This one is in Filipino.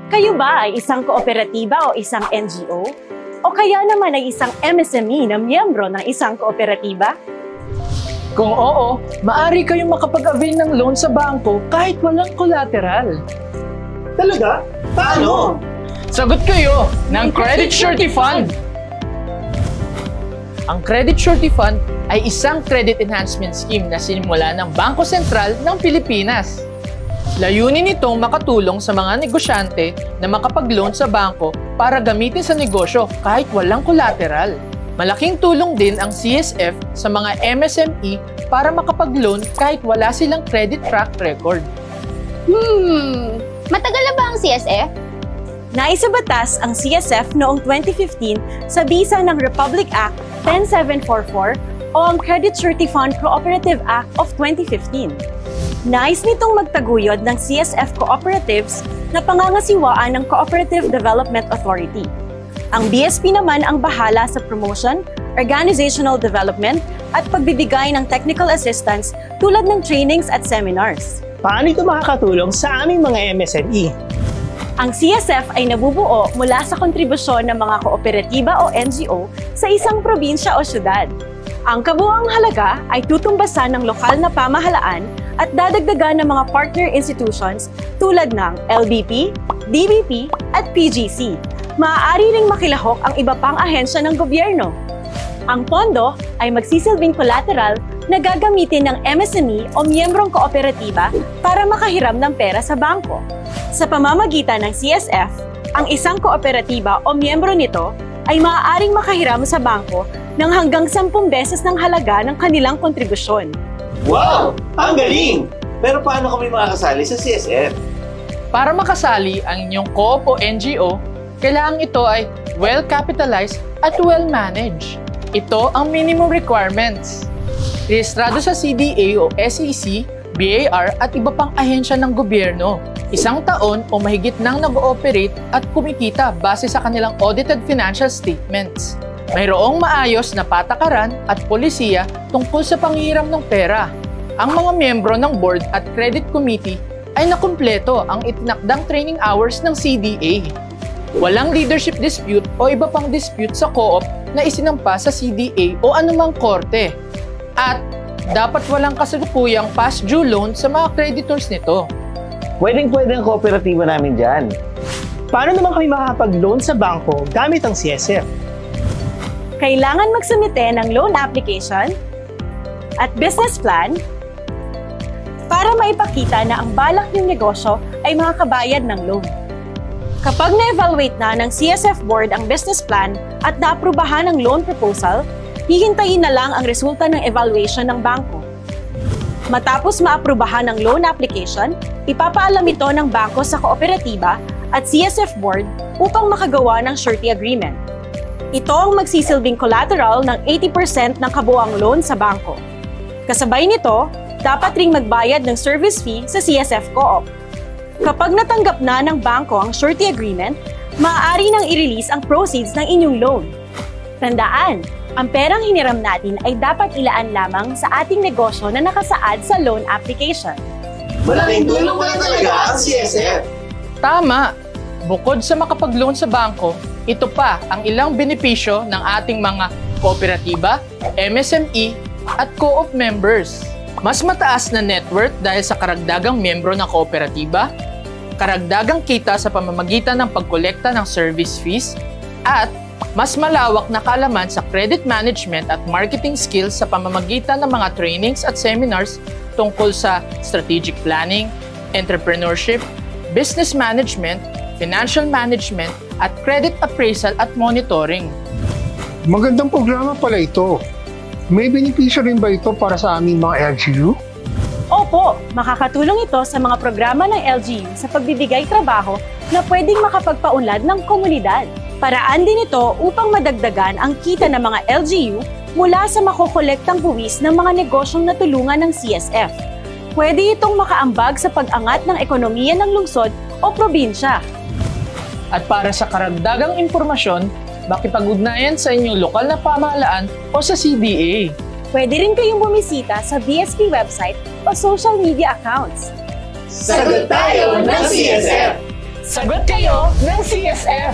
Kayo ba ay isang kooperatiba o isang NGO? O kaya naman ay isang MSME na miyembro ng isang kooperatiba? Kung oo, maaari kayong makapag-avail ng loan sa bangko kahit walang collateral. Talaga? Paano? Sagot kayo ng Credit Surety Fund! Ang Credit Surety Fund ay isang credit enhancement scheme na sinimula ng Bangko Sentral ng Pilipinas. Layunin nitong makatulong sa mga negosyante na makapag-loan sa bangko para gamitin sa negosyo kahit walang collateral. Malaking tulong din ang CSF sa mga MSME para makapag-loan kahit wala silang credit track record. Matagal na ba ang CSF? Naisabatas ang CSF noong 2015 sa bisa ng Republic Act 10744 o ang Credit Surety Fund Cooperative Act of 2015. Nais nitong magtaguyod ng CSF cooperatives na pangangasiwaan ng Cooperative Development Authority. Ang BSP naman ang bahala sa promotion, organizational development at pagbibigay ng technical assistance tulad ng trainings at seminars. Paano ito makakatulong sa aming mga MSME? Ang CSF ay nabubuo mula sa kontribusyon ng mga kooperatiba o NGO sa isang probinsya o syudad. Ang kabuuang halaga ay tutumbasan ng lokal na pamahalaan at dadagdagan ng mga partner institutions tulad ng LBP, DBP at PGC. Maaari ring makilahok ang iba pang ahensya ng gobyerno. Ang pondo ay magsisilbing collateral na gagamitin ng MSME o miyembrong kooperatiba para makahiram ng pera sa bangko. Sa pamamagitan ng CSF, ang isang kooperatiba o miyembro nito ay maaaring makahiram sa bangko ng hanggang 10 beses ng halaga ng kanilang kontribusyon. Wow! Ang galing! Pero paano kami makakasali sa CSF? Para makasali ang inyong co-op o NGO, kailangan ito ay well-capitalized at well-managed. Ito ang minimum requirements. Rehistrado sa CDA o SEC, BAR at iba pang ahensya ng gobyerno. 1 taon o mahigit nang nag-ooperate at kumikita base sa kanilang audited financial statements. Mayroong maayos na patakaran at polisiya tungkol sa panghihiram ng pera. Ang mga miyembro ng board at credit committee ay nakumpleto ang itinakdang training hours ng CDA. Walang leadership dispute o iba pang dispute sa co-op na isinampa sa CDA o anumang korte. At dapat walang kasalukuyang past due loan sa mga creditors nito. Pwedeng-pwede ang kooperatiba namin dyan. Paano naman kami makakapag-loan sa bangko gamit ang CSF? Kailangan magsumite ng loan application at business plan para maipakita na ang balak ng negosyo ay makakabayad ng loan. Kapag na-evaluate na ng CSF board ang business plan at naaprubahan ang loan proposal, hihintayin na lang ang resulta ng evaluation ng bangko. Matapos maaprubahan ang loan application, ipapaalam ito ng bangko sa kooperatiba at CSF board upang makagawa ng surety agreement. Ito ang magsisilbing collateral ng 80% ng kabuuang loan sa bangko. Kasabay nito, dapat ring magbayad ng service fee sa CSF Co-op. Kapag natanggap na ng bangko ang surety agreement, maaari nang i-release ang proceeds ng inyong loan. Tandaan, ang perang hiniram natin ay dapat ilaan lamang sa ating negosyo na nakasaad sa loan application. Malaking tulong pala talaga ang CSF. Tama! Bukod sa makapag-loan sa bangko, ito pa ang ilang benepisyo ng ating mga kooperatiba, MSME at co-op members. Mas mataas na net worth dahil sa karagdagang miyembro ng kooperatiba, karagdagang kita sa pamamagitan ng pagkolekta ng service fees, at mas malawak na kaalaman sa credit management at marketing skills sa pamamagitan ng mga trainings at seminars tungkol sa strategic planning, entrepreneurship, business management, financial management, at credit appraisal at monitoring. Magandang programa pala ito. May benepisyo rin ba ito para sa aming mga LGU? Opo, makakatulong ito sa mga programa ng LGU sa pagbibigay trabaho na pwedeng makapagpaunlad ng komunidad. Paraan din ito upang madagdagan ang kita ng mga LGU mula sa makokolektang buwis ng mga negosyong natulungan ng CSF. Pwede itong makaambag sa pag-angat ng ekonomiya ng lungsod o probinsya. At para sa karagdagang impormasyon, makipag-ugnayan sa inyong lokal na pamahalaan o sa CDA. Pwede rin kayong bumisita sa BSP website o social media accounts. Sagot tayo ng CSF! Sagot kayo ng CSF!